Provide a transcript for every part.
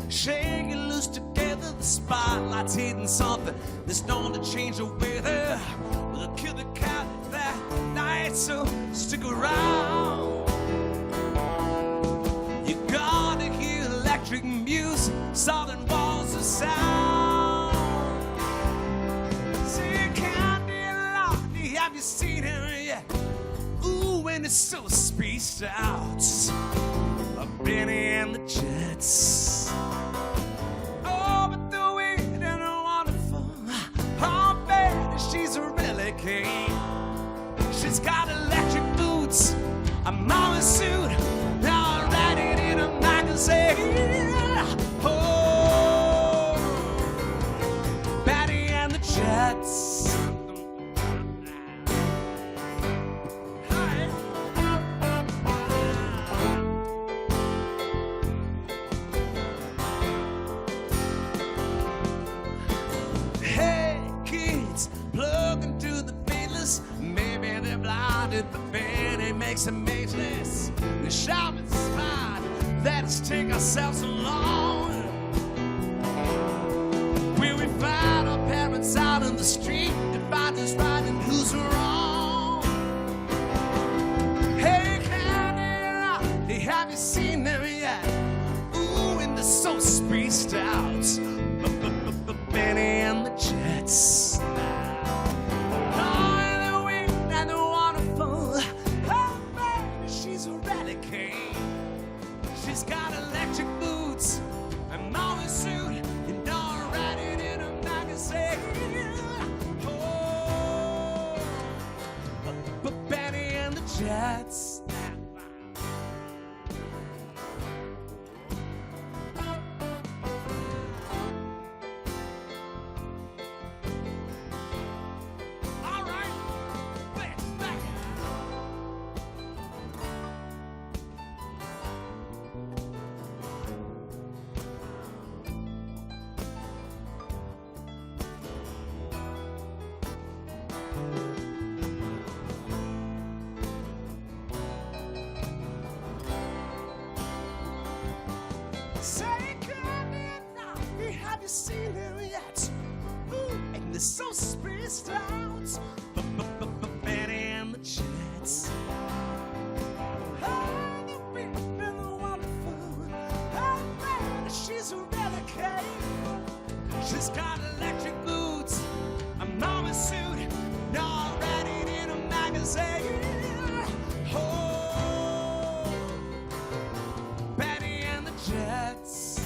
Shake it loose together, the spotlight's hitting something that's known to change the weather. We'll kill the cat that night, so stick around. You're gonna hear electric music, solid walls of sound. See, Candy, have you seen him yet? Ooh, and it's so spaced out. Benny and the Jets. Oh, but the weird and wonderful. Oh, baby, she's a really king. She's got electric boots, a mama suit, now I'm writing in a magazine. Oh, Benny and the Jets. But Benny makes them ageless. The shaman's smart. Let's take ourselves along. Where we find our parents out in the street to find who's right and who's wrong. Hey, Candy, have you seen them yet? Ooh, and they're so spaced out. Benny and the Jets. She's got electric boots, a Molly suit, and all writing in a magazine. Oh, but Benny and the Jets. Say, Candy, have you seen him yet? Ooh, and they're so spaced out. Benny and the Jets. Oh, the big and the wonderful. Oh, man, she's a really king. She's got electric boots, a mama suit, all writing in a magazine. Oh, Benny and the Jets.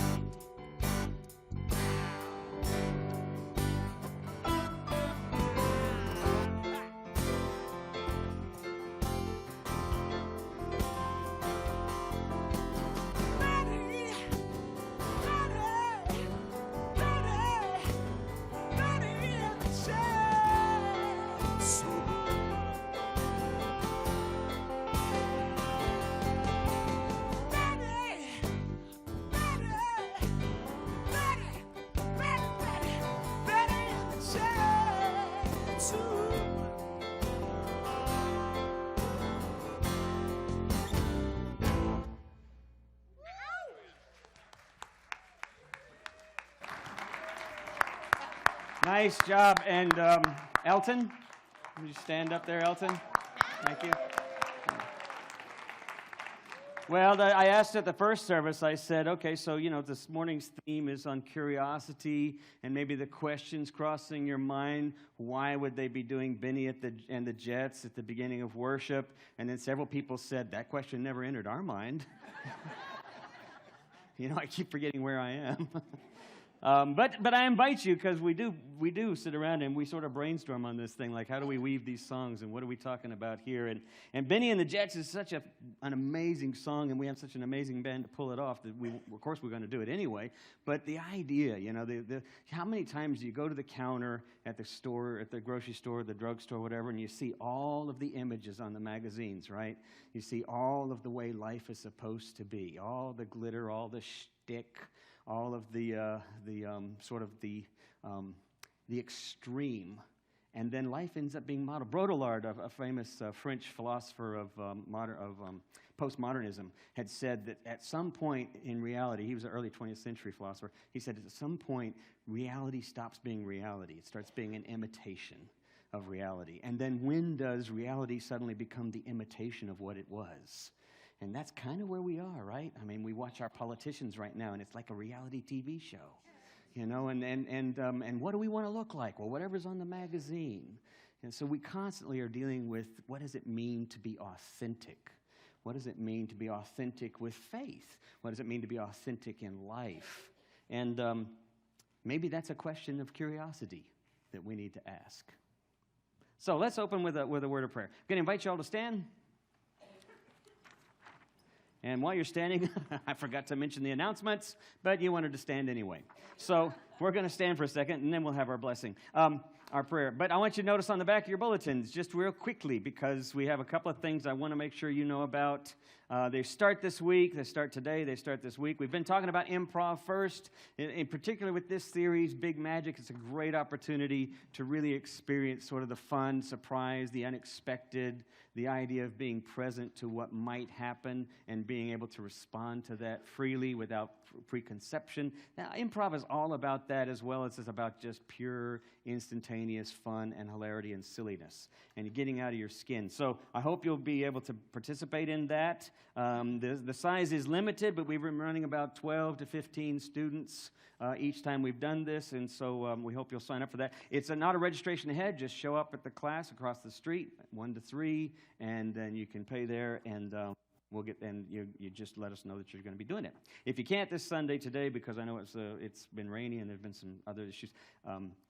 Nice job. And Elton, would you stand up there, Elton? Thank you. Well, I asked at the first service, I said, okay, so, this morning's theme is on curiosity and maybe the questions crossing your mind. Why would they be doing Benny and the Jets at the beginning of worship? And then several people said, that question never entered our mind. I keep forgetting where I am. But I invite you, because we do sit around and we sort of brainstorm on this thing, like how do we weave these songs and what are we talking about here? And Benny and the Jets is such an amazing song, and we have such an amazing band to pull it off that of course we're going to do it anyway. But the idea, how many times do you go to the counter at the store, at the grocery store, the drugstore, whatever, and you see all of the images on the magazines, right? You see all of the way life is supposed to be, all the glitter, all the shtick, all of the extreme, and then life ends up being modeled. Baudrillard, a famous French philosopher of postmodernism, had said that at some point in reality, he was an early 20th century philosopher, he said at some point reality stops being reality. It starts being an imitation of reality. And then when does reality suddenly become the imitation of what it was? And that's kind of where we are, right? I mean, we watch our politicians right now, and it's like a reality TV show, and what do we want to look like? Well, whatever's on the magazine. And so we constantly are dealing with, what does it mean to be authentic? What does it mean to be authentic with faith? What does it mean to be authentic in life? And maybe that's a question of curiosity that we need to ask. So let's open with a word of prayer. I'm going to invite you all to stand. And while you're standing, I forgot to mention the announcements, but you wanted to stand anyway. So we're going to stand for a second, and then we'll have our blessing, our prayer. But I want you to notice on the back of your bulletins, just real quickly, because we have a couple of things I want to make sure you know about. They start this week. They start today. They start this week. We've been talking about improv first. In particular with this series, Big Magic, it's a great opportunity to really experience sort of the fun, surprise, the unexpected, the idea of being present to what might happen and being able to respond to that freely without preconception. Now, improv is all about that, as well as it's about just pure, instantaneous fun and hilarity and silliness and getting out of your skin. So I hope you'll be able to participate in that. The size is limited, but we've been running about 12 to 15 students each time we've done this, and so we hope you'll sign up for that. It's not a registration ahead. Just show up at the class across the street, 1 to 3, and then you can pay there, and you just let us know that you're going to be doing it. If you can't this Sunday today, because I know it's been rainy and there've been some other issues,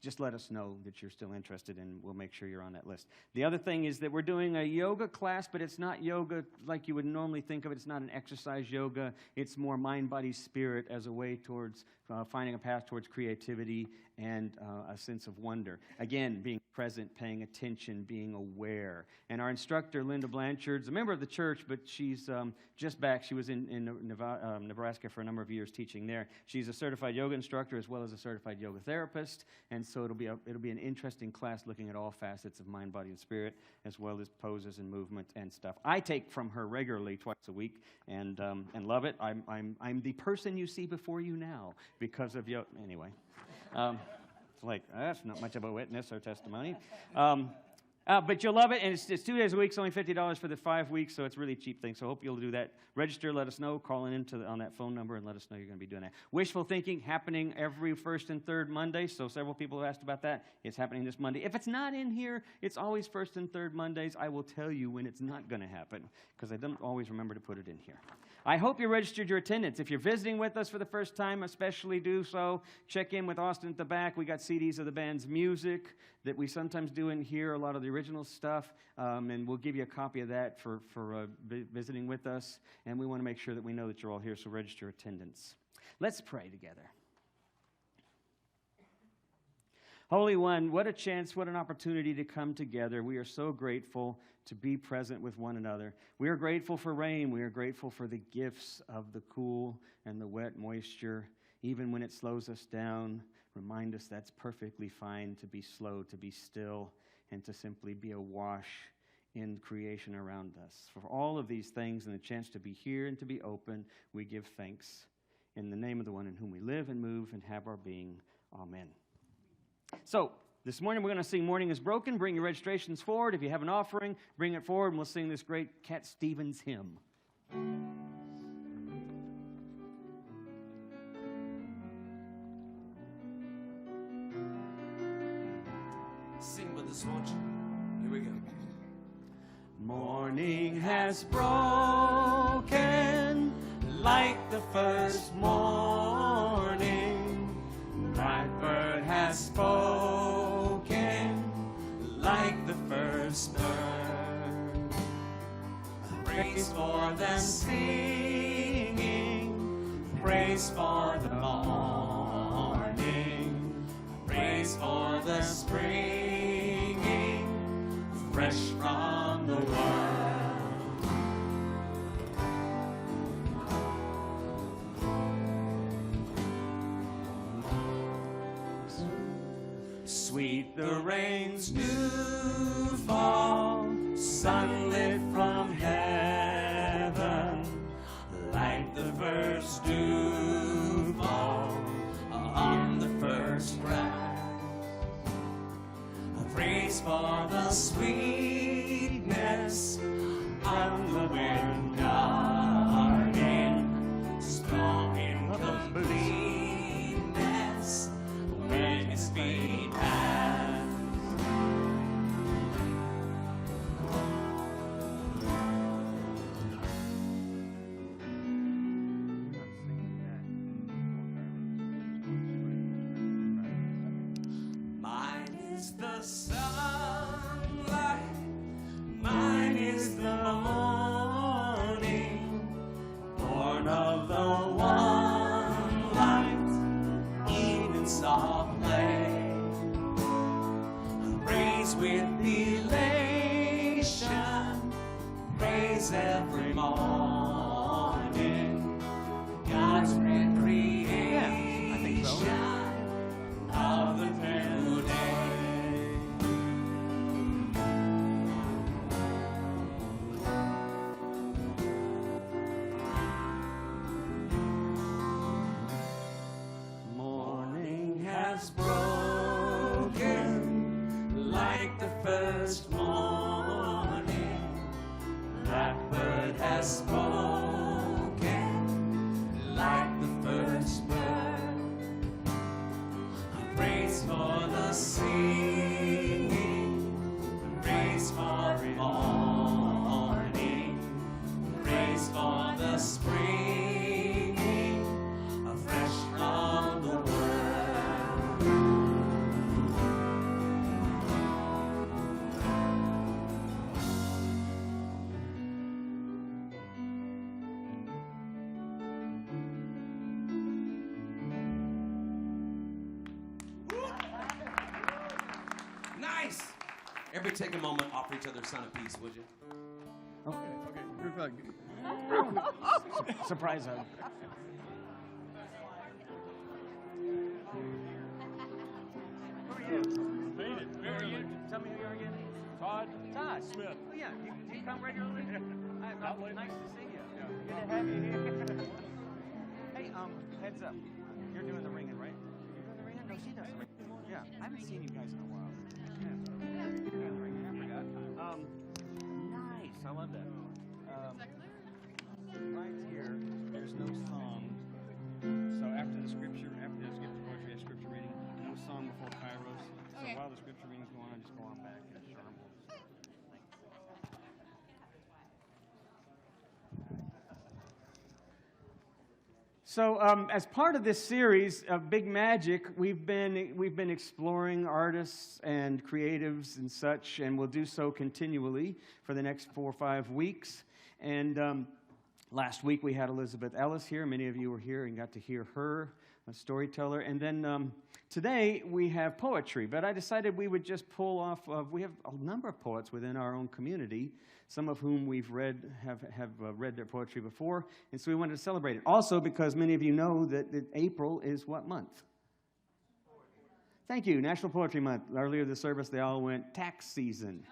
just let us know that you're still interested, and we'll make sure you're on that list. The other thing is that we're doing a yoga class, but it's not yoga like you would normally think of it. It's not an exercise yoga. It's more mind, body, spirit as a way towards finding a path towards creativity and a sense of wonder. Again, being present, paying attention, being aware. And our instructor, Linda Blanchard's a member of the church, but she's just back. She was in Nebraska for a number of years teaching there. She's a certified yoga instructor as well as a certified yoga therapist, and so it'll be an interesting class looking at all facets of mind, body, and spirit, as well as poses and movement and stuff. I take from her regularly twice a week and love it. I'm the person you see before you now because of yoga. Anyway. That's not much of a witness or testimony. But you'll love it, and it's 2 days a week. It's only $50 for the 5 weeks, so it's a really cheap thing. So I hope you'll do that. Register, let us know, call in on that phone number, and let us know you're going to be doing that. Wishful thinking happening every first and third Monday, so several people have asked about that. It's happening this Monday. If it's not in here, it's always first and third Mondays. I will tell you when it's not going to happen, because I don't always remember to put it in here. I hope you registered your attendance. If you're visiting with us for the first time, especially do so. Check in with Austin at the back. We got CDs of the band's music that we sometimes do in here, a lot of the original stuff, and we'll give you a copy of that for visiting with us. And we want to make sure that we know that you're all here, so register attendance. Let's pray together. Holy One, what a chance, what an opportunity to come together. We are so grateful to be present with one another. We are grateful for rain. We are grateful for the gifts of the cool and the wet moisture. Even when it slows us down, remind us that's perfectly fine to be slow, to be still, and to simply be awash in creation around us. For all of these things and the chance to be here and to be open, we give thanks. In the name of the one in whom we live and move and have our being. Amen. So, this morning we're going to sing Morning is Broken. Bring your registrations forward. If you have an offering, bring it forward, and we'll sing this great Cat Stevens hymn. Sing with us, won't you? Here we go. Morning has broken like the first morning. has spoken like the first bird. Praise for the singing, praise for the morning, praise for the springing, fresh from the world. Sweet the rain's new fall, sunlit from heaven, like the first dew fall on the first grass. Praise for the sweetness of the wind garden, strong in completeness when its feet pass. Mine is the sunlight, mine is the morning, born of the one light, even soft play. Praise with elation, praise every morning, God's great creation of the new day. Morning has broken like the first morning. Blackbird has spoken like the first bird. Praise for the singing, praise for morning, praise for the springing, fresh from the world. Nice. Everybody take a moment, offer each other a sign of peace, would you? Okay. Group hug. Surprise hug. Who are you? Made it. Who are you? Tell me who you are again. Todd Todd Smith. Oh, yeah. Do you come regularly? Not lately. Nice to see you. Yeah. Good to have you here. Hey, heads up. You're doing the ringing, right? You're doing the ringing? No, she does the ringing. Yeah. I haven't seen you guys in a while. Yeah. You're doing the ringing. I forgot. Nice. I love that. Right here, there's no song. So after the scripture poetry, scripture reading, no song before Kairos. So while the scripture reading's going on, just go on back and Sharm will. So, as part of this series of Big Magic, we've been exploring artists and creatives and such, and we'll do so continually for the next 4 or 5 weeks. And last week we had Elizabeth Ellis here. Many of you were here and got to hear her, a storyteller. And then today we have poetry, but I decided we would just pull off we have a number of poets within our own community, some of whom we've have read their poetry before, and so we wanted to celebrate it. Also, because many of you know that April is what month? Thank you, National Poetry Month. Earlier this service, they all went tax season.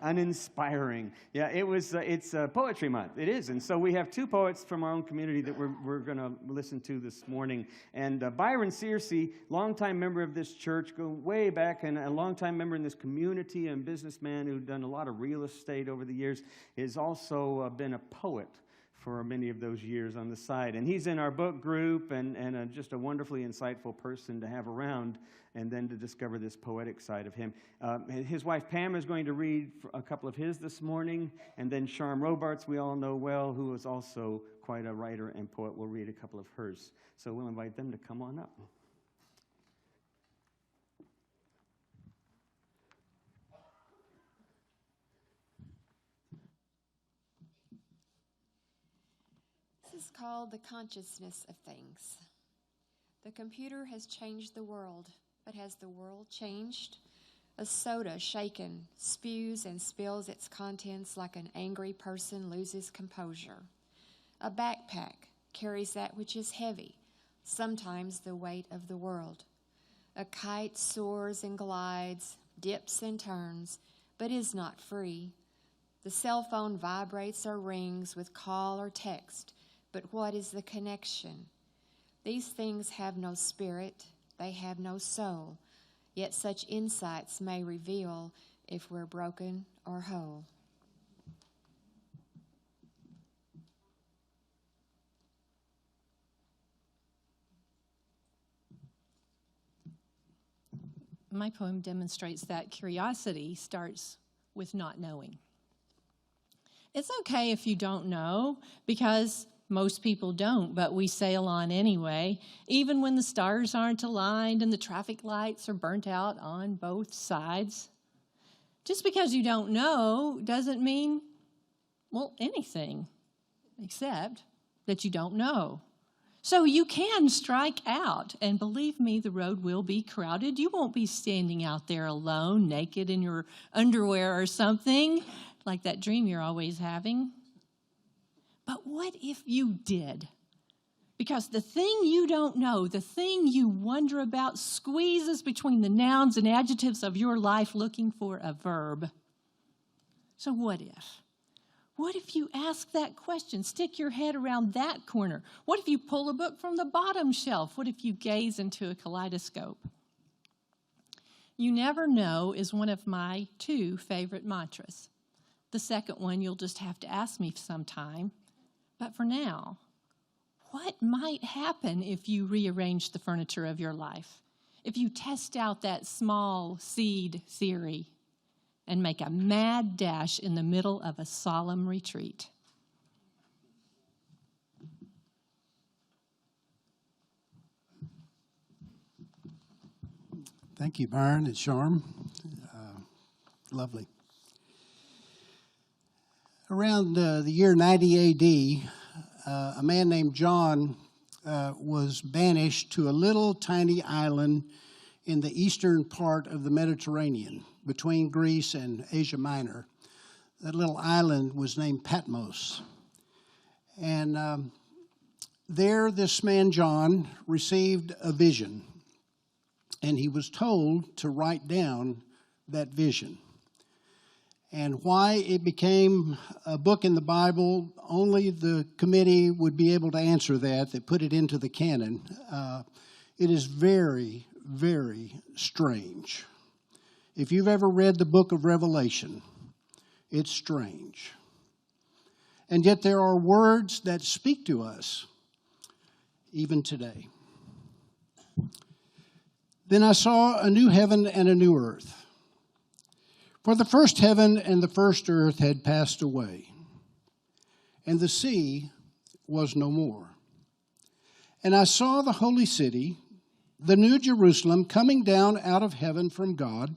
Uninspiring. Yeah, it's Poetry Month. It is. And so we have 2 poets from our own community that we're going to listen to this morning. And Byron Searcy, longtime member of this church, go way back, and a longtime member in this community and businessman who's done a lot of real estate over the years, has also been a poet for many of those years on the side. And he's in our book group and just a wonderfully insightful person to have around, and then to discover this poetic side of him. His wife Pam is going to read a couple of his this morning, and then Sharm Robarts, we all know well, who is also quite a writer and poet, will read a couple of hers. So we'll invite them to come on up. is called the consciousness of things. The computer has changed the world, but has the world changed? A soda shaken spews and spills its contents like an angry person loses composure. A backpack carries that which is heavy, sometimes the weight of the world. A kite soars and glides, dips and turns, but is not free. The cell phone vibrates or rings with call or text, but what is the connection? These things have no spirit, they have no soul, yet such insights may reveal if we're broken or whole. My poem demonstrates that curiosity starts with not knowing. It's okay if you don't know, because most people don't, but we sail on anyway, even when the stars aren't aligned and the traffic lights are burnt out on both sides. Just because you don't know doesn't mean, well, anything, except that you don't know. So you can strike out, and believe me, the road will be crowded. You won't be standing out there alone, naked in your underwear or something, like that dream you're always having. But what if you did? Because the thing you don't know, the thing you wonder about, squeezes between the nouns and adjectives of your life looking for a verb. So what if? What if you ask that question, stick your head around that corner? What if you pull a book from the bottom shelf? What if you gaze into a kaleidoscope? You never know is one of my 2 favorite mantras. The second one you'll just have to ask me sometime. But for now, what might happen if you rearrange the furniture of your life? If you test out that small seed theory and make a mad dash in the middle of a solemn retreat? Thank you, Byron and Sharm. Lovely. Around the year 90 AD, a man named John was banished to a little tiny island in the eastern part of the Mediterranean, between Greece and Asia Minor. That little island was named Patmos. And there, this man, John, received a vision, and he was told to write down that vision. And why it became a book in the Bible, only the committee would be able to answer that put it into the canon. It is very, very strange. If you've ever read the book of Revelation, it's strange. And yet there are words that speak to us even today. Then I saw a new heaven and a new earth. For the first heaven and the first earth had passed away, and the sea was no more. And I saw the holy city, the new Jerusalem, coming down out of heaven from God,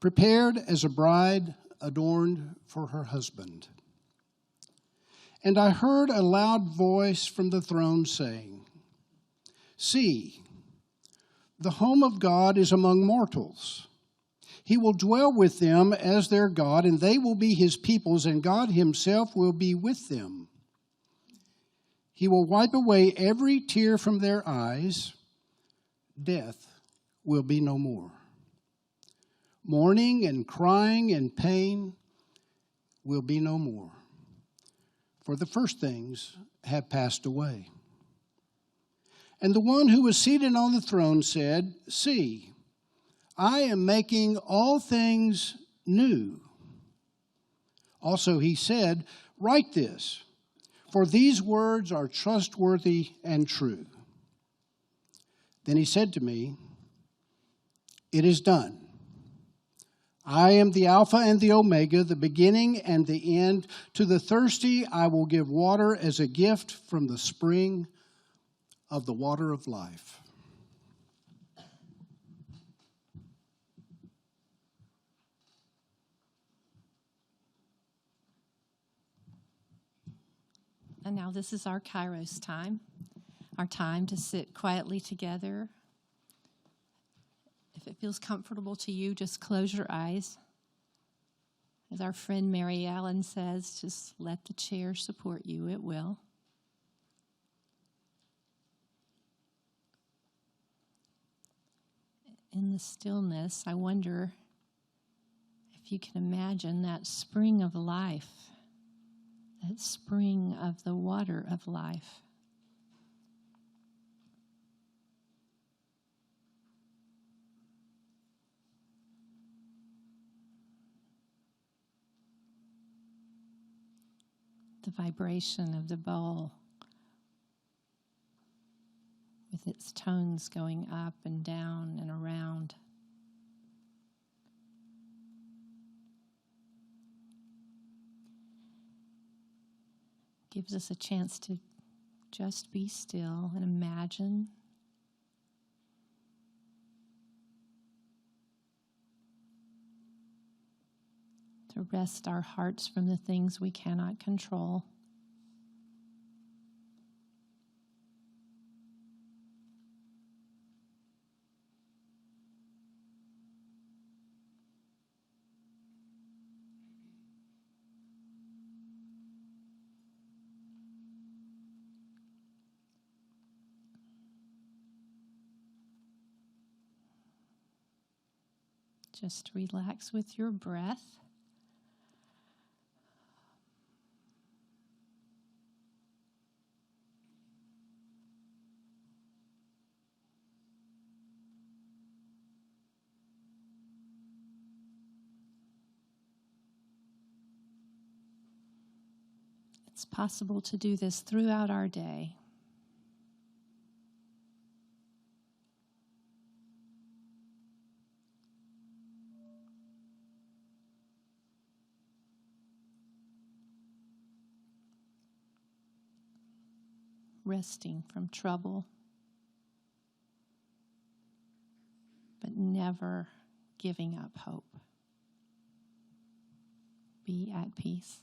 prepared as a bride adorned for her husband. And I heard a loud voice from the throne saying, "See, the home of God is among mortals. He will dwell with them as their God, and they will be his peoples, and God himself will be with them. He will wipe away every tear from their eyes. Death will be no more. Mourning and crying and pain will be no more, for the first things have passed away." And the one who was seated on the throne said, "See, I am making all things new." Also he said, "Write this, for these words are trustworthy and true." Then he said to me, "It is done. I am the Alpha and the Omega, the beginning and the end. To the thirsty I will give water as a gift from the spring of the water of life." And now this is our Kairos time, our time to sit quietly together. If it feels comfortable to you, just close your eyes. As our friend Mary Allen says, just let the chair support you. It will. In the stillness, I wonder if you can imagine that spring of life, that spring of the water of life. The vibration of the bowl with its tones going up and down and around. Gives us a chance to just be still and imagine. To rest our hearts from the things we cannot control. Just relax with your breath. It's possible to do this throughout our day. Resting from trouble, but never giving up hope. Be at peace.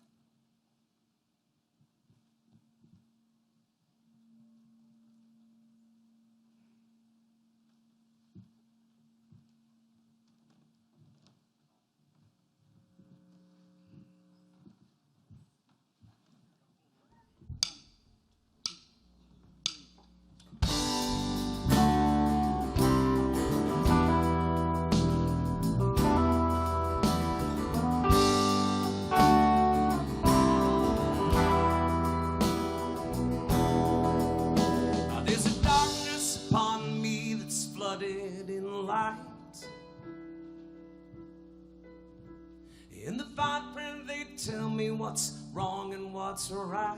In the fine print they tell me what's wrong and what's right.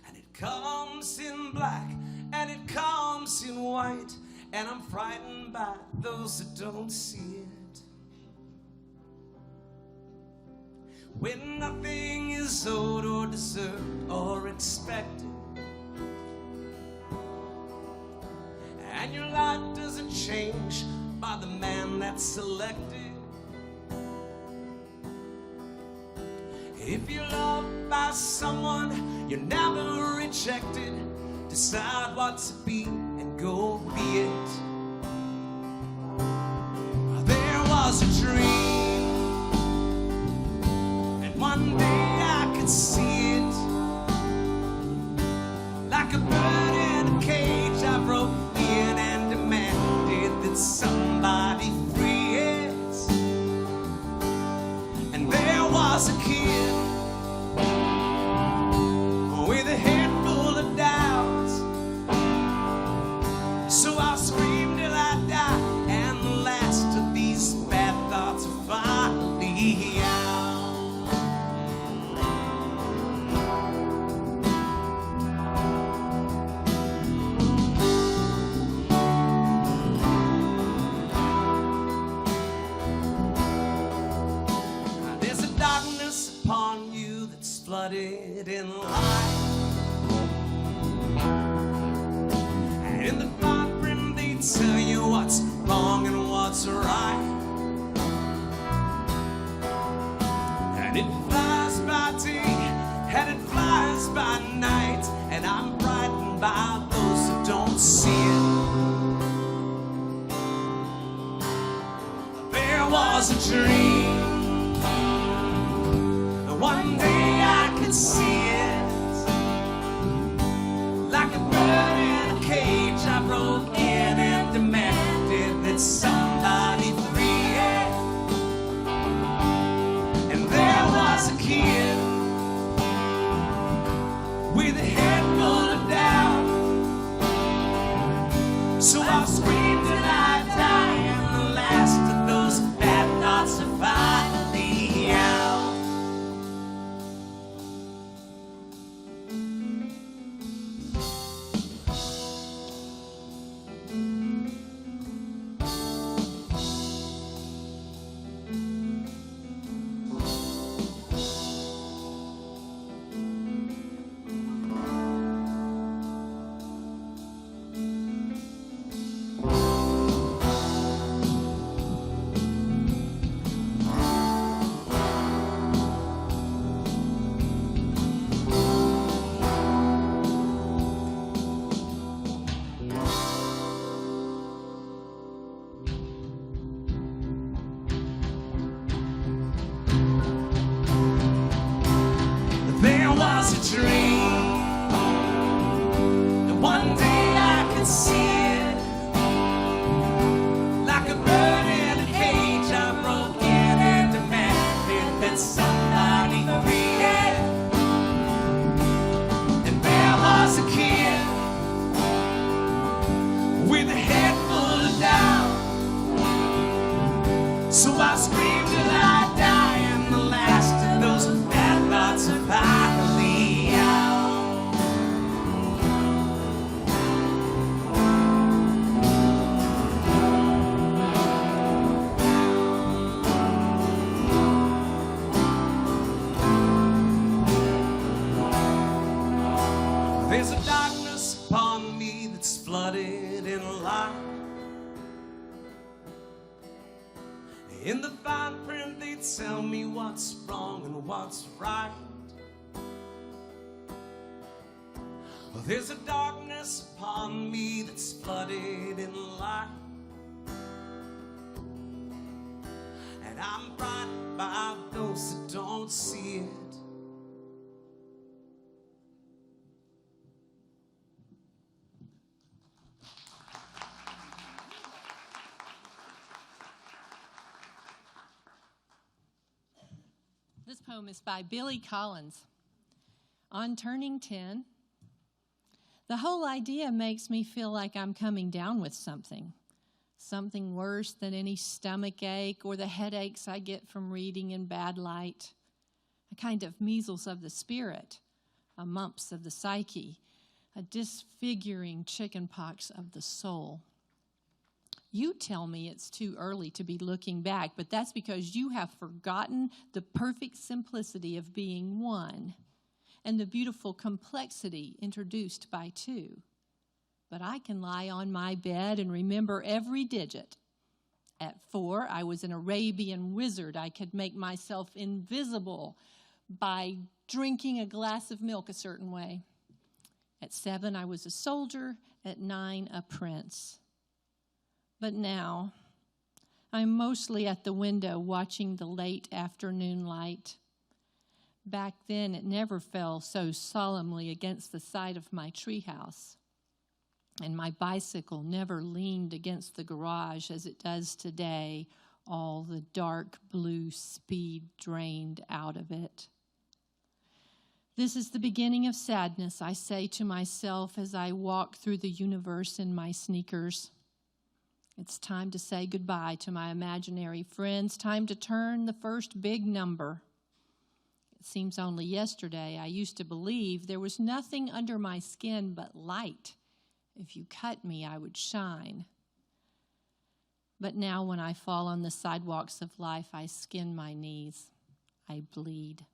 And it comes in black and it comes in white, and I'm frightened by those that don't see it. When nothing is owed or deserved or expected, and your life doesn't change by the man that's selected. If you're loved by someone, you're never rejected. Decide what to be and go be it. There was a dream, and one day I could see it. Like a bird in a cage, I broke in and demanded that somebody free it. And there was a kid with a head full of doubt. So I screamed till I died, and the last of these bad thoughts are finally out. There's a darkness upon you that's flooded in light. And in the fine print they tell you what's wrong and what's right. And it flies by and it flies by night, and I'm brightened by those who don't see it. There was a dream, and one day I could see it. Like a bird in a cage, I broke in and demanded that somebody free it. And there was a kid with a head full of doubt. So I screamed and I died, and the last of those bad thoughts are finally out. There was a dream, and one day I could see it. Like a bird in a cage, I broke in and demanded that somebody free it. And there was a kid with a head full of doubt. So I screamed till I died, and the last of those bad thoughts are finally out. There's a darkness upon me that's flooded in light. In the fine print they tell me what's wrong and what's right. Well, there's a darkness upon me that's flooded in light, and I'm frightened by those that don't see it. This poem is by Billy Collins. On turning 10, the whole idea makes me feel like I'm coming down with something worse than any stomach ache or the headaches I get from reading in bad light, a kind of measles of the spirit, a mumps of the psyche, a disfiguring chickenpox of the soul. You tell me it's too early to be looking back, but that's because you have forgotten the perfect simplicity of being one and the beautiful complexity introduced by two. But I can lie on my bed and remember every digit. At 4, I was an Arabian wizard. I could make myself invisible by drinking a glass of milk a certain way. At 7, I was a soldier. At 9, a prince. But now, I'm mostly at the window watching the late afternoon light. Back then, it never fell so solemnly against the side of my treehouse, and my bicycle never leaned against the garage as it does today, all the dark blue speed drained out of it. This is the beginning of sadness, I say to myself as I walk through the universe in my sneakers. It's time to say goodbye to my imaginary friends, time to turn the first big number. It seems only yesterday I used to believe there was nothing under my skin but light. If you cut me, I would shine. But now when I fall on the sidewalks of life, I skin my knees. I bleed.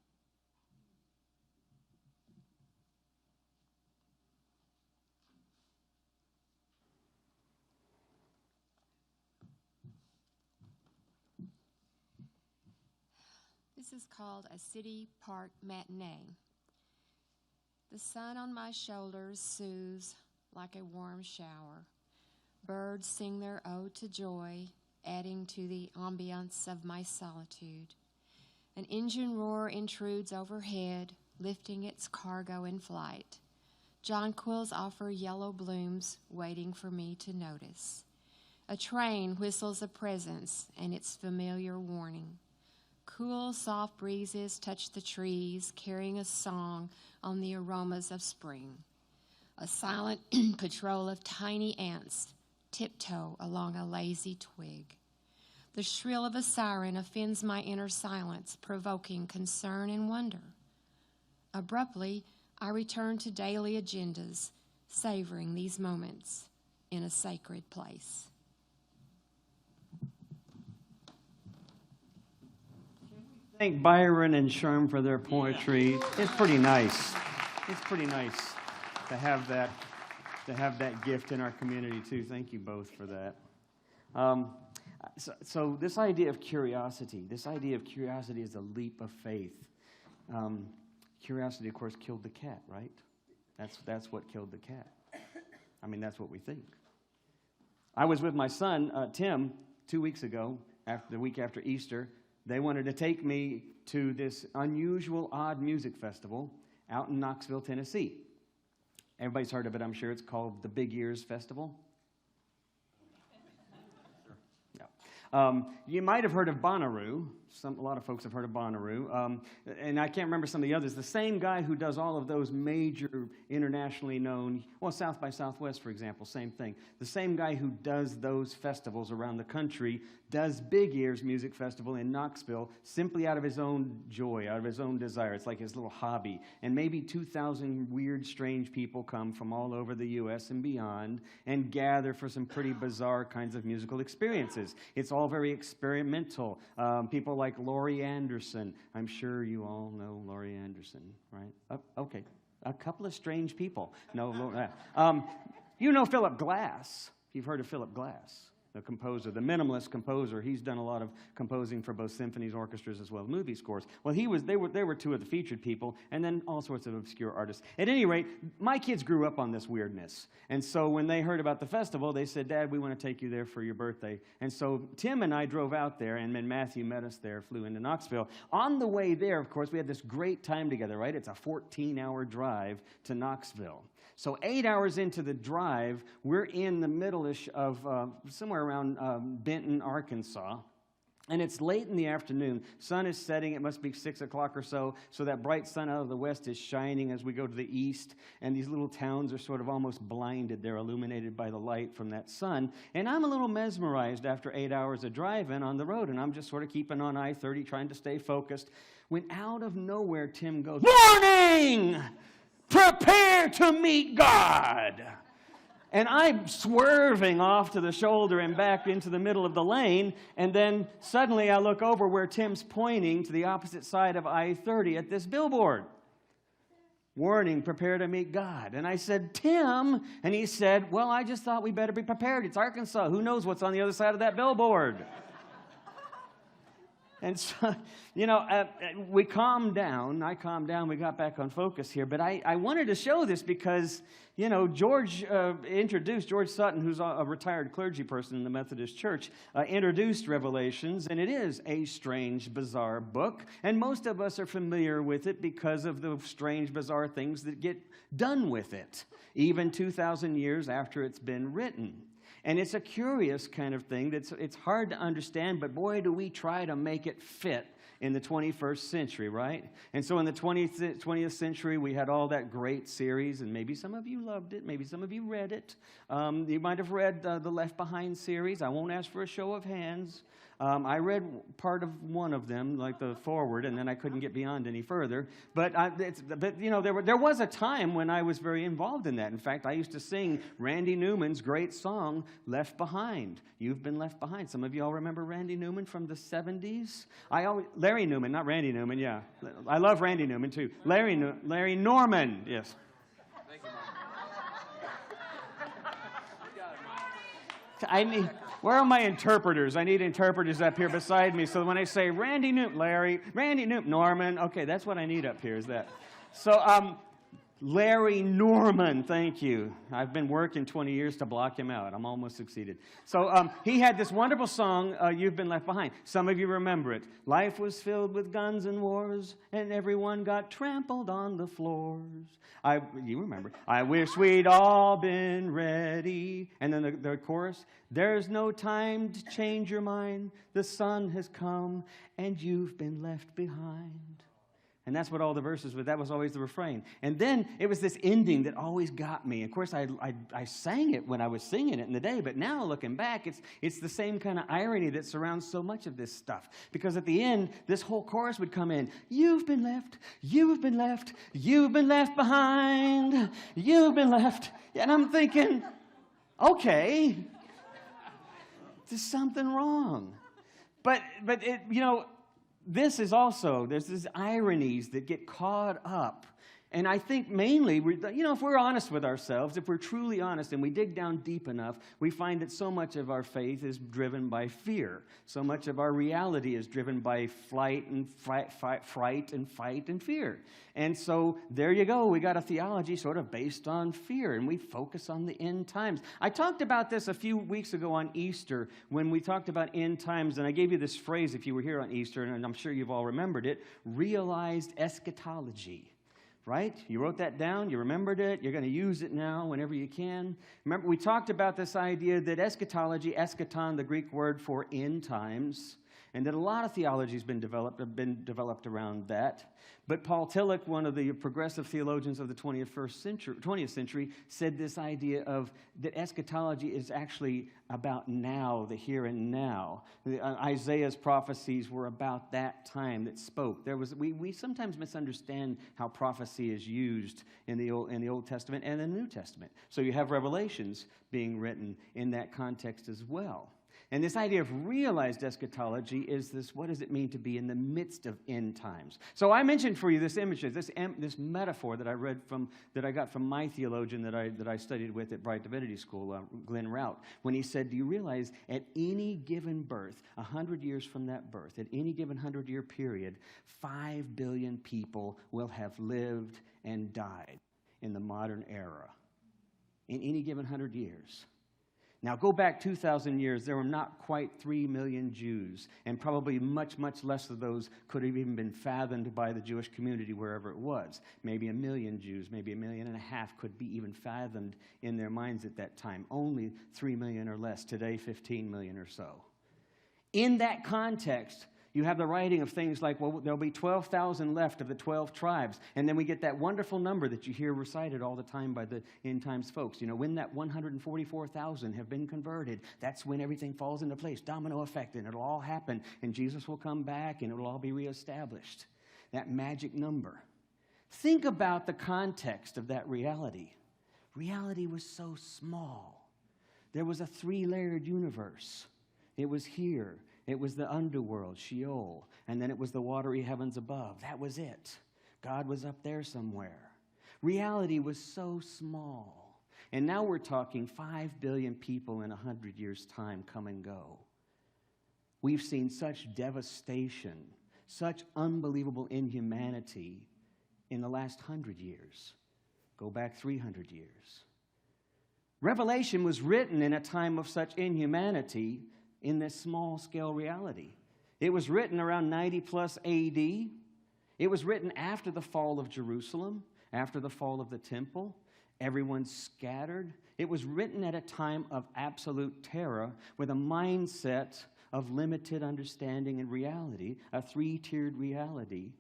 This is called a city park matinee. The sun on my shoulders soothes like a warm shower. Birds sing their ode to joy, adding to the ambiance of my solitude. An engine roar intrudes overhead, lifting its cargo in flight. Jonquils offer yellow blooms, waiting for me to notice. A train whistles a presence and its familiar warning. Cool, soft breezes touch the trees, carrying a song on the aromas of spring. A silent patrol of tiny ants tiptoe along a lazy twig. The shrill of a siren offends my inner silence, provoking concern and wonder. Abruptly, I return to daily agendas, savoring these moments in a sacred place. Thank Byron and Sherm for their poetry. It's pretty nice. It's pretty nice to have that gift in our community too. Thank you both for that. So this idea of curiosity is a leap of faith. Curiosity, of course, killed the cat, right? That's what killed the cat. I mean, that's what we think. I was with my son, Tim, 2 weeks ago, the week after Easter. They wanted to take me to this unusual, odd music festival out in Knoxville, Tennessee. Everybody's heard of it, I'm sure. It's called the Big Ears Festival. Yeah. You might have heard of Bonnaroo. A lot of folks have heard of Bonnaroo. And I can't remember some of the others. The same guy who does all of those major internationally known, well, South by Southwest, for example, same thing. The same guy who does those festivals around the country does Big Ears Music Festival in Knoxville simply out of his own joy, out of his own desire. It's like his little hobby. And maybe 2,000 weird, strange people come from all over the U.S. and beyond and gather for some pretty bizarre kinds of musical experiences. It's all very experimental. People like Laurie Anderson. I'm sure you all know Laurie Anderson, right? Okay. A couple of strange people. No, you know Philip Glass. You've heard of Philip Glass, the composer, the minimalist composer. He's done a lot of composing for both symphonies, orchestras, as well as movie scores. Well, they were two of the featured people, and then all sorts of obscure artists. At any rate, my kids grew up on this weirdness. And so when they heard about the festival, they said, "Dad, we want to take you there for your birthday." And so Tim and I drove out there, and then Matthew met us there, flew into Knoxville. On the way there, of course, we had this great time together, right? It's a 14-hour drive to Knoxville. So 8 hours into the drive, we're in the middle-ish of somewhere around Benton, Arkansas. And it's late in the afternoon. Sun is setting. It must be 6 o'clock or so. So that bright sun out of the west is shining as we go to the east. And these little towns are sort of almost blinded. They're illuminated by the light from that sun. And I'm a little mesmerized after 8 hours of driving on the road. And I'm just sort of keeping on I-30, trying to stay focused. When out of nowhere, Tim goes, "Warning! Prepare to meet God." And I'm swerving off to the shoulder and back into the middle of the lane, and then suddenly I look over where Tim's pointing to the opposite side of I-30 at this billboard. "Warning, prepare to meet God." And I said, "Tim," and he said, "Well, I just thought we better be prepared. It's Arkansas. Who knows what's on the other side of that billboard?" And so, we calmed down. I calmed down. We got back on focus here. But I wanted to show this because, George Sutton, who's a retired clergy person in the Methodist Church, introduced Revelations. And it is a strange, bizarre book. And most of us are familiar with it because of the strange, bizarre things that get done with it, even 2,000 years after it's been written. And it's a curious kind of thing. It's hard to understand, but boy, do we try to make it fit in the 21st century, right? And so in the 20th century, we had all that great series, and maybe some of you loved it, maybe some of you read it. You might have read the Left Behind series. I won't ask for a show of hands. I read part of one of them, like the foreword, and then I couldn't get beyond any further. But there was a time when I was very involved in that. In fact, I used to sing Randy Newman's great song, "Left Behind." You've been left behind. Some of you all remember Randy Newman from the 70s? Larry Newman, not Randy Newman, yeah. I love Randy Newman, too. Larry Norman, yes. Where are my interpreters? I need interpreters up here beside me. So when I say Randy Newman, Larry, Randy Newman, Norman, okay, that's what I need up here is that. So Larry Norman, thank you. I've been working 20 years to block him out. I'm almost succeeded. So he had this wonderful song, You've Been Left Behind. Some of you remember it. Life was filled with guns and wars, and everyone got trampled on the floors. You remember. I wish we'd all been ready. And then the chorus, there's no time to change your mind. The sun has come, and you've been left behind. And that's what all the verses were. That was always the refrain. And then it was this ending that always got me. Of course, I sang it when I was singing it in the day, but now looking back, it's the same kind of irony that surrounds so much of this stuff. Because at the end, this whole chorus would come in. You've been left, you've been left, you've been left behind, you've been left. And I'm thinking, okay, there's something wrong. But it, this is also, there's these ironies that get caught up. And I think mainly, if we're honest with ourselves, if we're truly honest and we dig down deep enough, we find that so much of our faith is driven by fear. So much of our reality is driven by fright and fight and fear. And so there you go. We got a theology sort of based on fear, and we focus on the end times. I talked about this a few weeks ago on Easter when we talked about end times, and I gave you this phrase if you were here on Easter, and I'm sure you've all remembered it, realized eschatology. Right? You wrote that down. You remembered it. You're going to use it now whenever you can. Remember, we talked about this idea that eschatology, eschaton, the Greek word for end times, and that a lot of theology have been developed around that. But Paul Tillich, one of the progressive theologians of the 20th century, said this idea of that eschatology is actually about now, the here and now. Isaiah's prophecies were about that time that spoke. We sometimes misunderstand how prophecy is used in the Old Testament and in the New Testament. So you have Revelations being written in that context as well. And this idea of realized eschatology is this, what does it mean to be in the midst of end times? So I mentioned for you this image, this metaphor that I got from my theologian that I studied with at Bright Divinity School, Glenn Rout, when he said, do you realize at any given birth, 100 years from that birth, at any given 100-year period, 5 billion people will have lived and died in the modern era. In any given 100 years. Now, go back 2,000 years, there were not quite 3 million Jews, and probably much, much less of those could have even been fathomed by the Jewish community wherever it was. Maybe 1 million Jews, maybe 1.5 million could be even fathomed in their minds at that time. Only 3 million or less. Today, 15 million or so. In that context, you have the writing of things like, well, there'll be 12,000 left of the 12 tribes. And then we get that wonderful number that you hear recited all the time by the end times folks. When that 144,000 have been converted, that's when everything falls into place. Domino effect, and it'll all happen. And Jesus will come back, and it'll all be reestablished. That magic number. Think about the context of that reality. Reality was so small. There was a 3-layered universe. It was here. It was the underworld, Sheol, and then it was the watery heavens above. That was it. God was up there somewhere. Reality was so small. And now we're talking 5 billion people in 100 years' time come and go. We've seen such devastation, such unbelievable inhumanity in the last 100 years. Go back 300 years. Revelation was written in a time of such inhumanity in this small-scale reality. It was written around 90 plus AD. It was written after the fall of Jerusalem, after the fall of the temple. Everyone's scattered. It was written at a time of absolute terror with a mindset of limited understanding and reality, a 3-tiered reality.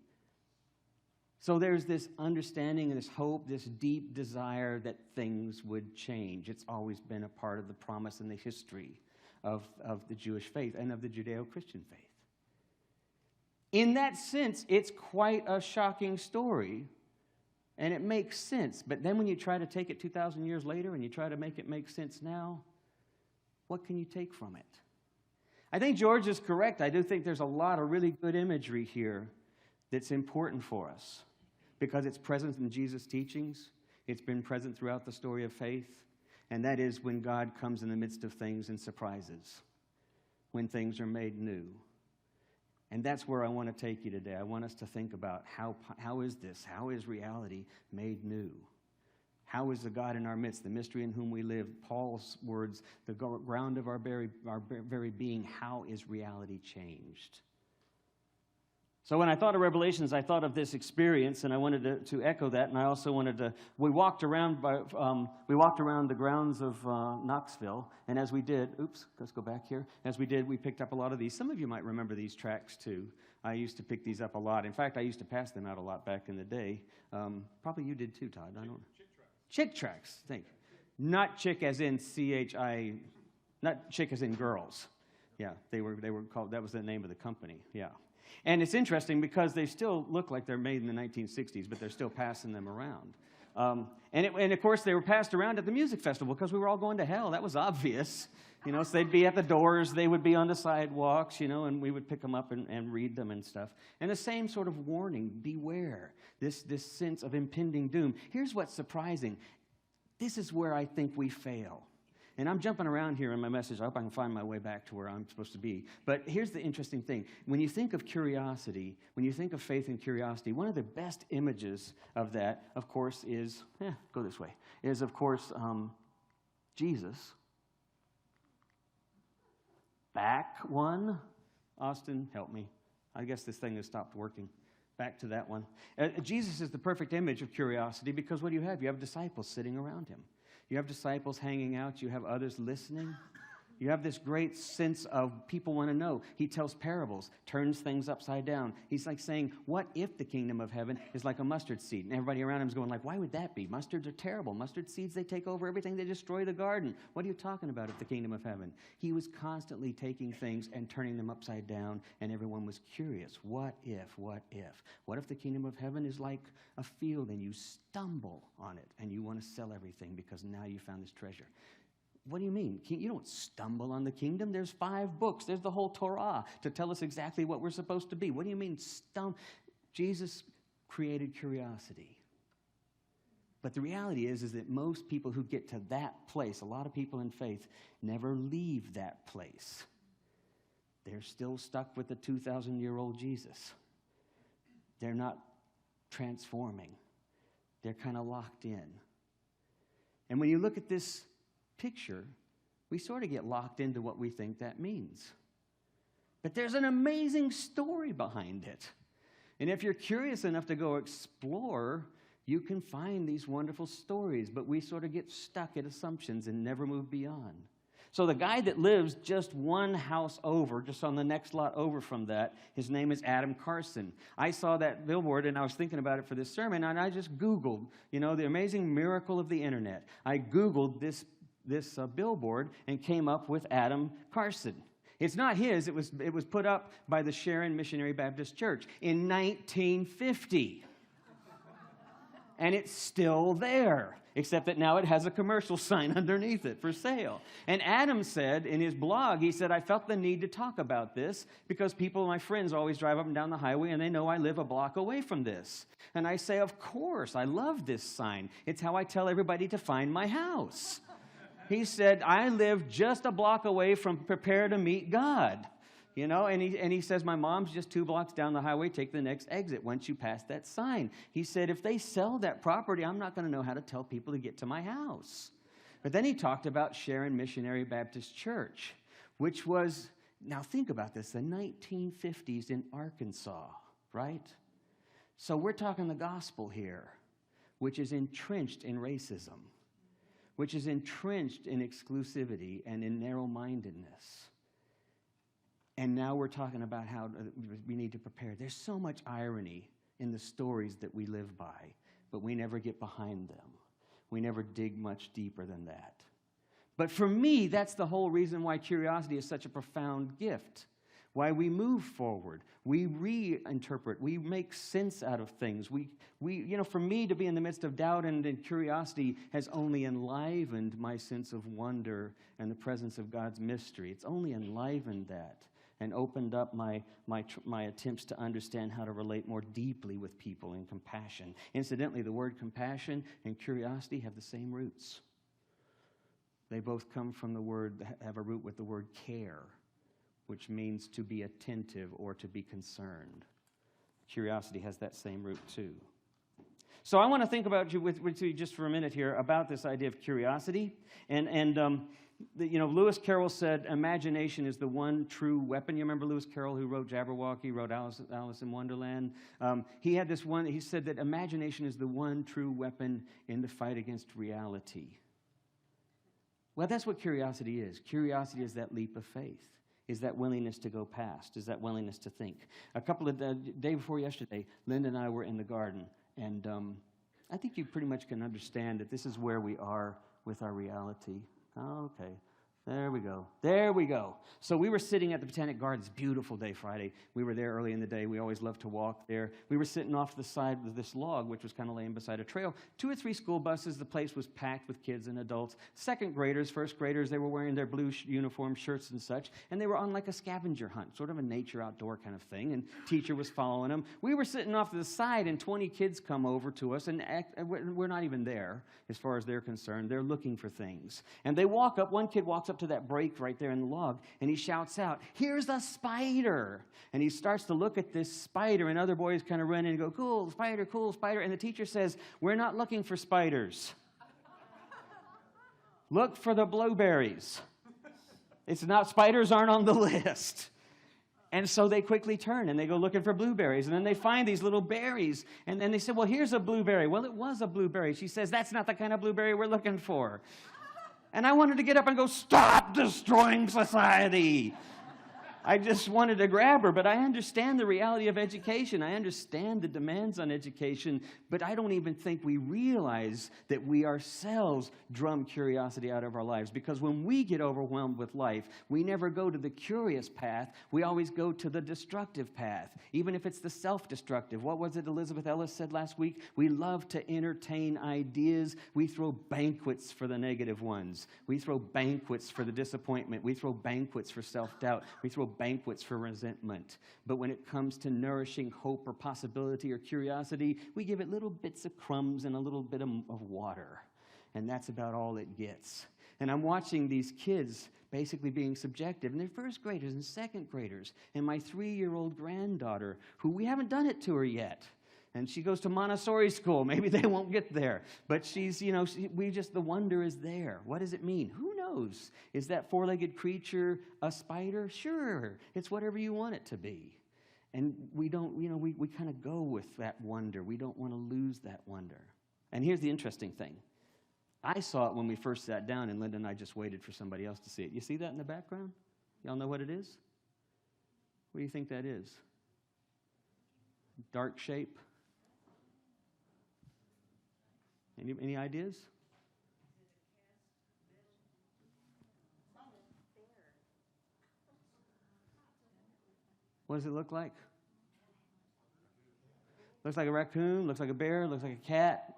So there's this understanding and this hope, this deep desire that things would change. It's always been a part of the promise and the history of the Jewish faith and of the Judeo-Christian faith. In that sense, it's quite a shocking story, and it makes sense. But then when you try to take it 2,000 years later and you try to make it make sense now, what can you take from it? I think George is correct. I do think there's a lot of really good imagery here that's important for us because it's present in Jesus' teachings. It's been present throughout the story of faith. And that is when God comes in the midst of things and surprises, when things are made new. And that's where I want to take you today. I want us to think about how is this? How is reality made new? How is the God in our midst, the mystery in whom we live? Paul's words, the ground of our very being, how is reality changed? So when I thought of Revelations, I thought of this experience, and I wanted to echo that. And I also wanted to. We walked around the grounds of Knoxville, and as we did, let's go back here. As we did, we picked up a lot of these. Some of you might remember these tracts too. I used to pick these up a lot. In fact, I used to pass them out a lot back in the day. Probably you did too, Todd. I don't know. Chick tracts. Thank you. Not chick as in CHI. Not chick as in girls. Yeah, they were called. That was the name of the company. Yeah. And it's interesting because they still look like they're made in the 1960s, but they're still passing them around. And of course, they were passed around at the music festival because we were all going to hell. That was obvious. So they'd be at the doors, they would be on the sidewalks, and we would pick them up and read them and stuff. And the same sort of warning, beware, this sense of impending doom. Here's what's surprising. This is where I think we fail. And I'm jumping around here in my message. I hope I can find my way back to where I'm supposed to be. But here's the interesting thing. When you think of curiosity, when you think of faith and curiosity, one of the best images of that, of course, is, Jesus. Back one. Austin, help me. I guess this thing has stopped working. Back to that one. Jesus is the perfect image of curiosity because what do you have? You have disciples sitting around him. You have disciples hanging out. You have others listening. You have this great sense of people want to know. He tells parables, turns things upside down. He's like saying, what if the kingdom of heaven is like a mustard seed? And everybody around him is going like, why would that be? Mustards are terrible. Mustard seeds, they take over everything. They destroy the garden. What are you talking about if the kingdom of heaven? He was constantly taking things and turning them upside down, and everyone was curious. What if? What if? What if the kingdom of heaven is like a field and you stumble on it and you want to sell everything because now you found this treasure? What do you mean? You don't stumble on the kingdom. There's 5 books. There's the whole Torah to tell us exactly what we're supposed to be. What do you mean Jesus created curiosity. But the reality is that most people who get to that place, a lot of people in faith, never leave that place. They're still stuck with the 2,000-year-old Jesus. They're not transforming. They're kind of locked in. And when you look at this picture, we sort of get locked into what we think that means. But there's an amazing story behind it. And if you're curious enough to go explore, you can find these wonderful stories, but we sort of get stuck at assumptions and never move beyond. So the guy that lives just one house over, just on the next lot over from that, his name is Adam Carson. I saw that billboard, and I was thinking about it for this sermon, and I just Googled, the amazing miracle of the internet. I Googled this billboard and came up with Adam Carson. It's not his. It was put up by the Sharon Missionary Baptist Church in 1950. And it's still there, except that now it has a commercial sign underneath it for sale. And Adam said in his blog, he said, I felt the need to talk about this because my friends always drive up and down the highway and they know I live a block away from this. And I say, of course, I love this sign. It's how I tell everybody to find my house. He said, I live just a block away from Prepare to Meet God. And he says, my mom's just 2 blocks down the highway, take the next exit once you pass that sign. He said, if they sell that property, I'm not going to know how to tell people to get to my house. But then he talked about Sharon Missionary Baptist Church, which was, now think about this, the 1950s in Arkansas, right? So we're talking the gospel here, which is entrenched in racism, which is entrenched in exclusivity and in narrow-mindedness. And now we're talking about how we need to prepare. There's so much irony in the stories that we live by, but we never get behind them. We never dig much deeper than that. But for me, that's the whole reason why curiosity is such a profound gift, why we move forward. We reinterpret. We make sense out of things. For me to be in the midst of doubt and curiosity has only enlivened my sense of wonder and the presence of God's mystery. It's only enlivened that and opened up my attempts to understand how to relate more deeply with people in compassion. Incidentally, the word compassion and curiosity have the same roots. They both come from have a root with the word care, which means to be attentive or to be concerned. Curiosity has that same root too. So I want to think about you with you just for a minute here about this idea of curiosity. Lewis Carroll said imagination is the one true weapon. You remember Lewis Carroll, who wrote Jabberwocky, wrote Alice in Wonderland? He said that imagination is the one true weapon in the fight against reality. Well, that's what curiosity is. Curiosity is that leap of faith, is that willingness to go past, is that willingness to think. Day before yesterday, Linda and I were in the garden, and I think you pretty much can understand that this is where we are with our reality. Oh, okay. There we go. There we go. So we were sitting at the Botanic Gardens. Beautiful day Friday. We were there early in the day. We always love to walk there. We were sitting off the side of this log, which was kind of laying beside a trail. 2 or 3 school buses. The place was packed with kids and adults. Second graders, first graders, they were wearing their blue uniform shirts and such. And they were on like a scavenger hunt, sort of a nature outdoor kind of thing. And teacher was following them. We were sitting off to the side, and 20 kids come over to us. And we're not even there as far as they're concerned. They're looking for things. And they walk up. One kid walks up to that break right there in the log, and he shouts out, "Here's a spider!" And he starts to look at this spider, and other boys kind of run in and go, cool, spider. And the teacher says, "We're not looking for spiders. Look for the blueberries. It's not, spiders aren't on the list." And so they quickly turn, and they go looking for blueberries. And then they find these little berries. And then they say, "Well, here's a blueberry." Well, it was a blueberry. She says, "That's not the kind of blueberry we're looking for." And I wanted to get up and go, "Stop destroying society." I just wanted to grab her, but I understand the reality of education. I understand the demands on education, but I don't even think we realize that we ourselves drum curiosity out of our lives. Because when we get overwhelmed with life, we never go to the curious path. We always go to the destructive path, even if it's the self-destructive. What was it Elizabeth Ellis said last week? We love to entertain ideas. We throw banquets for the negative ones. We throw banquets for the disappointment. We throw banquets for self-doubt. We throw banquets for resentment. But when it comes to nourishing hope or possibility or curiosity, we give it little bits of crumbs and a little bit of water. And that's about all it gets. And I'm watching these kids basically being subjective. And they're first graders and second graders. And my 3-year-old granddaughter, who we haven't done it to her yet. And she goes to Montessori school. Maybe they won't get there. But she's, the wonder is there. What does it mean? Who knows? Is that 4-legged creature a spider? Sure. It's whatever you want it to be. And we don't, we kind of go with that wonder. We don't want to lose that wonder. And here's the interesting thing. I saw it when we first sat down, and Linda and I just waited for somebody else to see it. You see that in the background? Y'all know what it is? What do you think that is? Dark shape? Any ideas? What does it look like? Looks like a raccoon, looks like a bear, looks like a cat.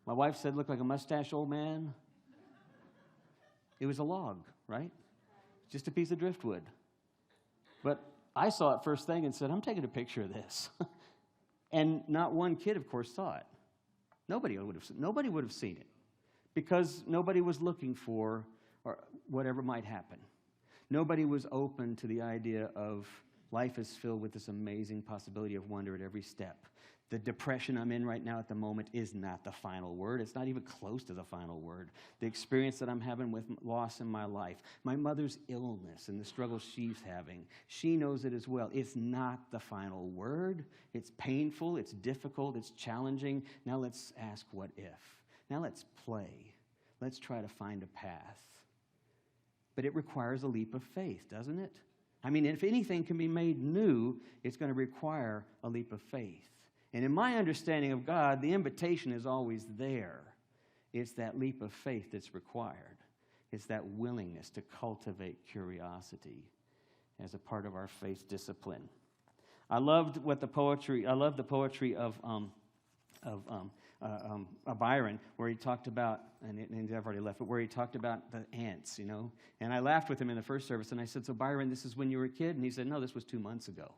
My wife said looked like a mustached old man. It was a log, right? Just a piece of driftwood. But I saw it first thing and said, "I'm taking a picture of this." And not one kid, of course, saw it. Nobody would have seen it because nobody was looking for or whatever might happen. Nobody was open to the idea of life is filled with this amazing possibility of wonder at every step. The depression I'm in right now at the moment is not the final word. It's not even close to the final word. The experience that I'm having with loss in my life, my mother's illness and the struggles she's having, she knows it as well. It's not the final word. It's painful, it's difficult, it's challenging. Now let's ask what if. Now let's play. Let's try to find a path. But it requires a leap of faith, doesn't it? I mean, if anything can be made new, it's going to require a leap of faith. And in my understanding of God, the invitation is always there. It's that leap of faith that's required. It's that willingness to cultivate curiosity as a part of our faith discipline. I love the poetry of Byron, where he talked about, and I've already left, but where he talked about the ants, And I laughed with him in the first service, and I said, "So Byron, this is when you were a kid?" And he said, "No, this was 2 months ago."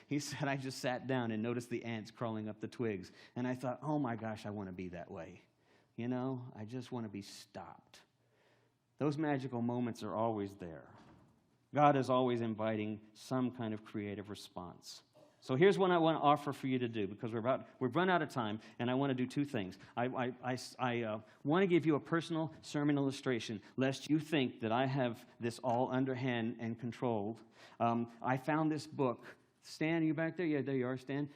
He said, "I just sat down and noticed the ants crawling up the twigs. And I thought, oh my gosh, I want to be that way. I just want to be stopped." Those magical moments are always there. God is always inviting some kind of creative response. So here's what I want to offer for you to do, because we've run out of time, and I want to do two things. I want to give you a personal sermon illustration, lest you think that I have this all underhand and controlled. I found this book. Stan, are you back there? Yeah, there you are, Stan.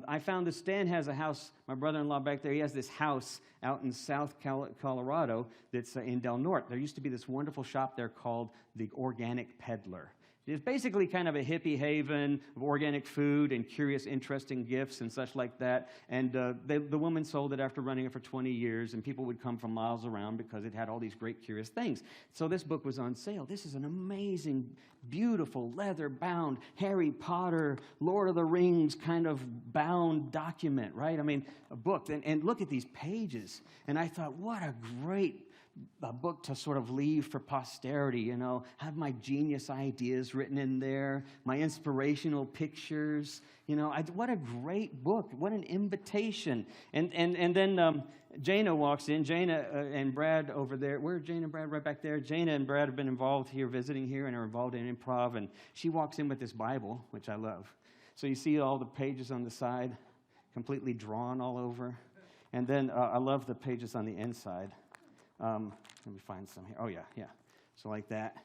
I found this. Stan has a house. My brother-in-law back there, he has this house out in South Colorado that's in Del Norte. There used to be this wonderful shop there called the Organic Peddler. It's basically kind of a hippie haven of organic food and curious, interesting gifts and such like that. And the woman sold it after running it for 20 years, and people would come from miles around because it had all these great, curious things. So this book was on sale. This is an amazing, beautiful, leather-bound, Harry Potter, Lord of the Rings kind of bound document, right? I mean, a book. And look at these pages. And I thought, what a great book to sort of leave for posterity, you know, have my genius ideas written in there, my inspirational pictures, you know, what a great book, what an invitation. And then Jana walks in, Jana and Brad over there, where are Jana and Brad? Right back there. Jana and Brad have been involved here, visiting here, and are involved in improv, and she walks in with this Bible, which I love. So you see all the pages on the side, completely drawn all over, and then I love the pages on the inside. Let me find some here. Oh, yeah. So like that.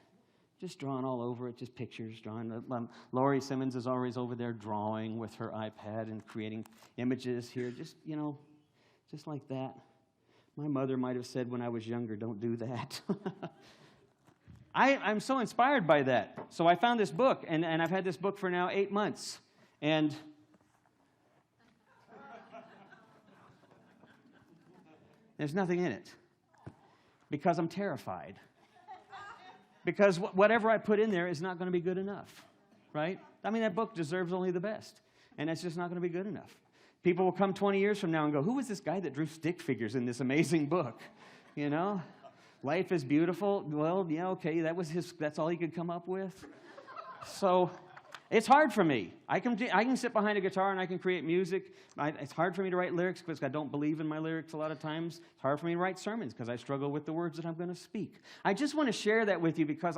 Just drawn all over it, just pictures drawn. Laurie Simmons is always over there drawing with her iPad and creating images here, just, you know, just like that. My mother might have said when I was younger, don't do that. I'm so inspired by that. So I found this book, and I've had this book for now 8 months. And there's nothing in it. Because I'm terrified. Because whatever I put in there is not going to be good enough, right? I mean, that book deserves only the best, and it's just not going to be good enough. People will come 20 years from now and go, who was this guy that drew stick figures in this amazing book? You know? Life is beautiful. Well, yeah, okay, that's all he could come up with. So it's hard for me. I can sit behind a guitar and I can create music. It's hard for me to write lyrics because I don't believe in my lyrics a lot of times. It's hard for me to write sermons because I struggle with the words that I'm going to speak. I just want to share that with you because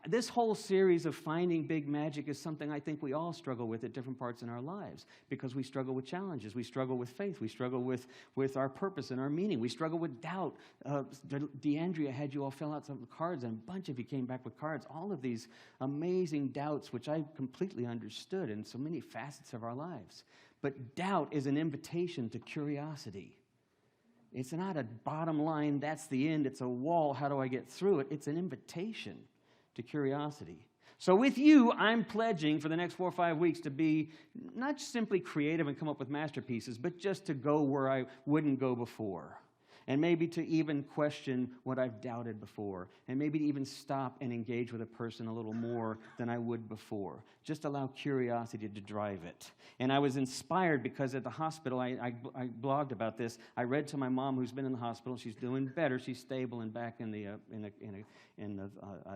this whole series of finding big magic is something I think we all struggle with at different parts in our lives because we struggle with challenges. We struggle with faith. We struggle with our purpose and our meaning. We struggle with doubt. DeAndrea had you all fill out some cards, and a bunch of you came back with cards. All of these amazing doubts, which I completely understood in so many facets of our lives. But doubt is an invitation to curiosity. It's not a bottom line, that's the end, it's a wall, how do I get through it? It's an invitation to curiosity. So with you, I'm pledging for the next 4 or 5 weeks to be not simply creative and come up with masterpieces, but just to go where I wouldn't go before. And maybe to even question what I've doubted before. And maybe to even stop and engage with a person a little more than I would before. Just allow curiosity to drive it. And I was inspired because at the hospital, I blogged about this. I read to my mom who's been in the hospital. She's doing better. She's stable and back in the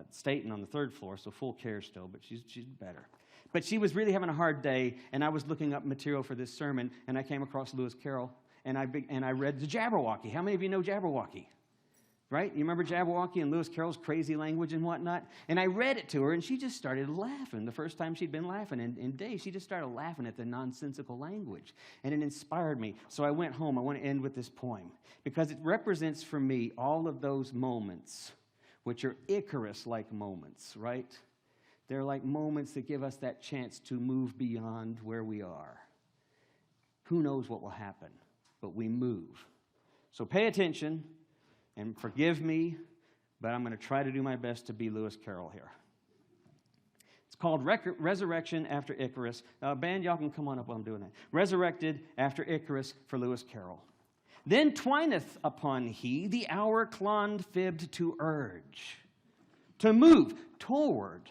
Staten on the 3rd floor, so full care still, but she's better. But she was really having a hard day, and I was looking up material for this sermon, and I came across Lewis Carroll. And I read the Jabberwocky. How many of you know Jabberwocky? Right? You remember Jabberwocky and Lewis Carroll's crazy language and whatnot? And I read it to her, and she just started laughing. The first time she'd been laughing in days, she just started laughing at the nonsensical language. And it inspired me. So I went home. I want to end with this poem. Because it represents for me all of those moments, which are Icarus-like moments, right? They're like moments that give us that chance to move beyond where we are. Who knows what will happen? But we move. So pay attention and forgive me, but I'm going to try to do my best to be Lewis Carroll here. It's called Resurrection After Icarus. Band, y'all can come on up while I'm doing that. Resurrected After Icarus for Lewis Carroll. Then twineth upon he the hour clond fibbed to urge, to move toward.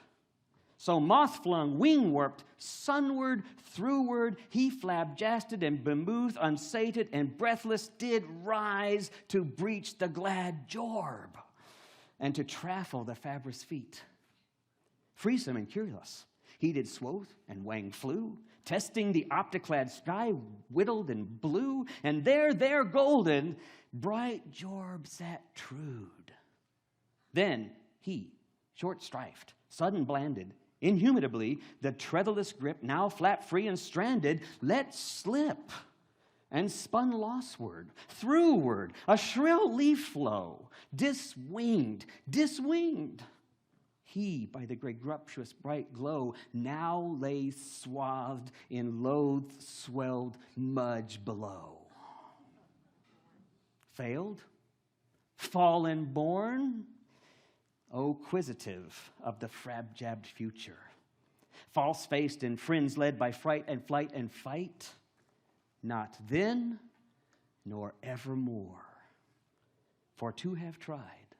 So moth-flung, wing-warped, sunward, throughward, he flabjasted and bemouthed, unsated and breathless, did rise to breach the glad jorb, and to traffle the Fabris feet. Freesome and curious, he did swoth and wang flew, testing the opticlad sky, whittled and blue, and there golden, bright jorb sat trued. Then he, short-strifed, Sudden blanded, inhumanably, the treadleless grip, now flap free and stranded, let slip, and spun lossward, throughward, a shrill leaf flow, diswinged, diswinged. He, by the great gruptuous bright glow, now lay swathed in loathed, swelled mudge below. Failed? Fallen born? Oh, quisitive of the frab-jabbed future. False-faced and friends led by fright and flight and fight. Not then, nor evermore. For to have tried,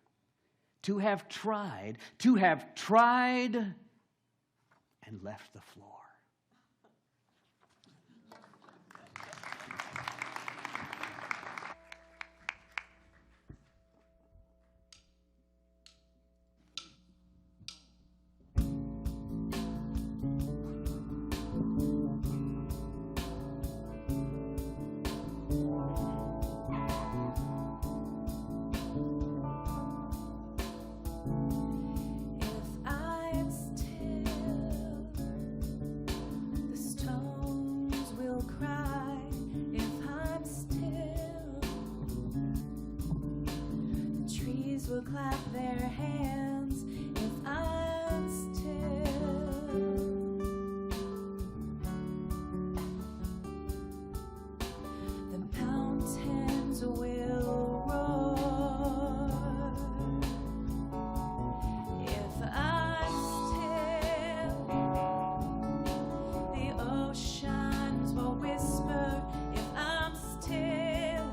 to have tried, to have tried, and left the floor. Will clap their hands if I'm still. The mountains will roar if I'm still. The oceans will whisper if I'm still.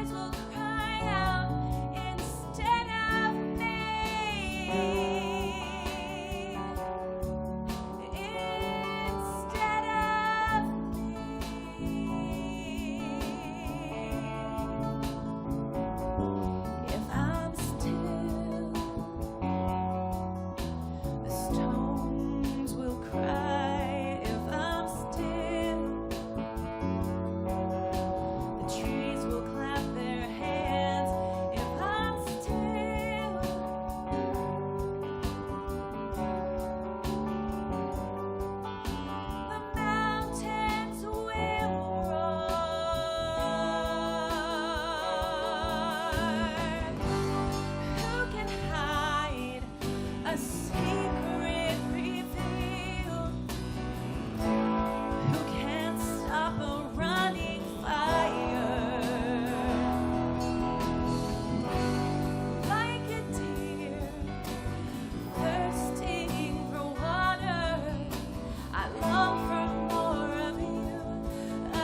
Will cry out instead of me. Instead of me. If I'm still, the stones will cry. If I'm still, the trees will clap their hands. If I'm still, the mountains will roar. Who can hide a secret revealed? Who can stop a running fire? Like a deer thirsting for water, I long for more of you. I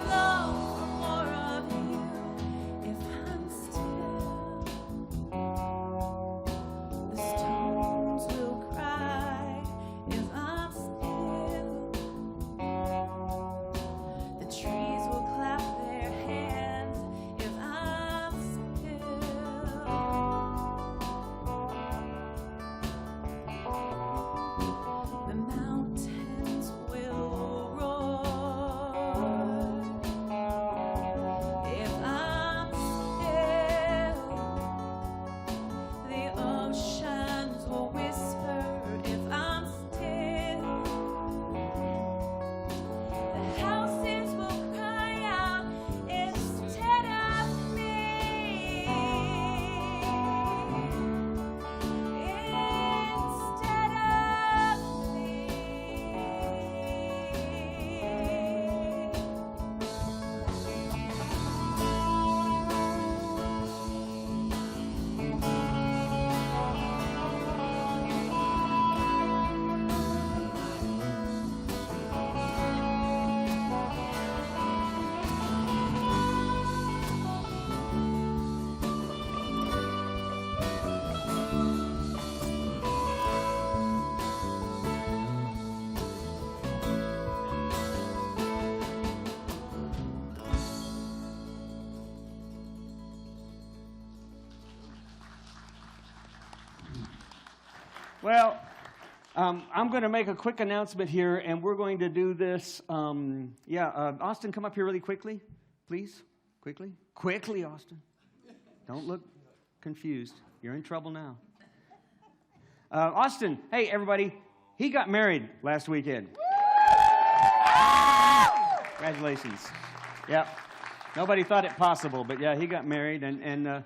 long for more of you. If I'm still, the stones will cry. If I'm still, the trees will clap their hands. If I'm still, the mountains will roar. If I'm still, the oceans will whisper. If I'm still, the houses will cry out instead of me. Instead of me. Well, I'm going to make a quick announcement here, and we're going to do this. Austin, come up here really quickly, please. Quickly. Quickly, Austin. Don't look confused. You're in trouble now. Austin, hey, everybody. He got married last weekend. Congratulations. Yeah. Nobody thought it possible, but yeah, he got married. And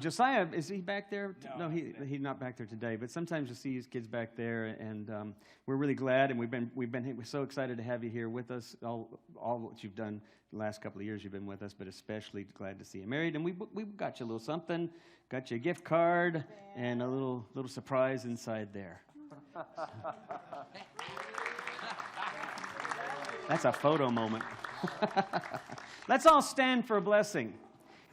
Josiah, is he back there? No, he's not back there today. But sometimes you see his kids back there, and we're really glad. And we're so excited to have you here with us. All what you've done the last couple of years, you've been with us, but especially glad to see you married. And we got you a little something. Got you a gift card and a little surprise inside there. That's a photo moment. Let's all stand for a blessing.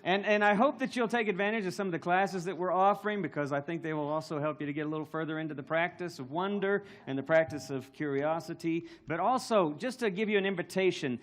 And I hope that you'll take advantage of some of the classes that we're offering, because I think they will also help you to get a little further into the practice of wonder and the practice of curiosity. But also, just to give you an invitation,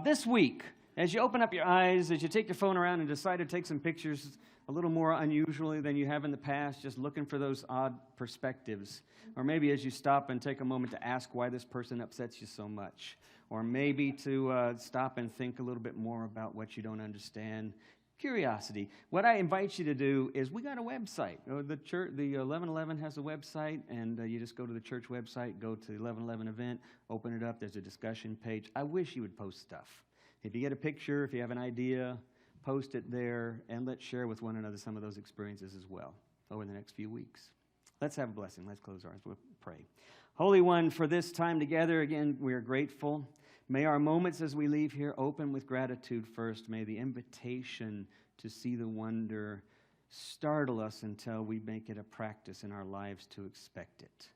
this week, as you open up your eyes, as you take your phone around and decide to take some pictures a little more unusually than you have in the past, just looking for those odd perspectives. Or maybe as you stop and take a moment to ask why this person upsets you so much. Or maybe to stop and think a little bit more about what you don't understand. Curiosity. What I invite you to do is, we got a website. The church, the 1111 has a website, and you just go to the church website, go to the 1111 event, open it up, there's a discussion page. I wish you would post stuff. If you get a picture, if you have an idea, post it there, and let's share with one another some of those experiences as well over the next few weeks. Let's have a blessing. Let's close our eyes. We'll pray. Holy One, for this time together, again, we are grateful. May our moments as we leave here open with gratitude first. May the invitation to see the wonder startle us until we make it a practice in our lives to expect it.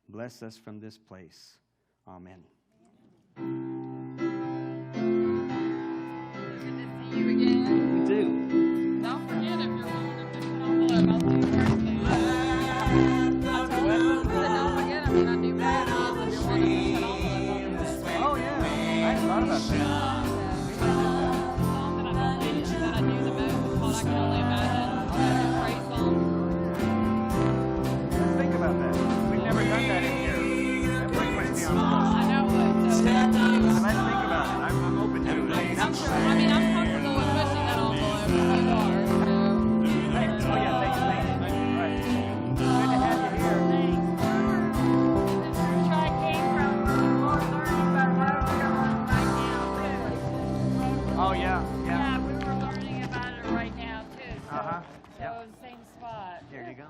Bless us from this place. Amen. You again. We do. Don't forget, if you're willing to put an envelope, I'll do your thing. I told you, but don't forget, I do bad deals if you're willing to put an envelope, I'll do that. Oh, yeah. I hadn't thought about that. The song that I do the most is called I Can Only Imagine. It's a praise song. Let's think about that. We've never done that in here. That frequency on the I know it, so that's Let's think about it. I'm open to it. I'm sure, I'm comfortable with pushing that envelope if you are, so. Thanks. Oh, yeah, thanks. All right. Good to have you here. This is where I came from. We're learning about what we're doing right now, too. Oh, yeah. Yeah, we were learning about it right now, too. So, Uh-huh. so same spot. There you go.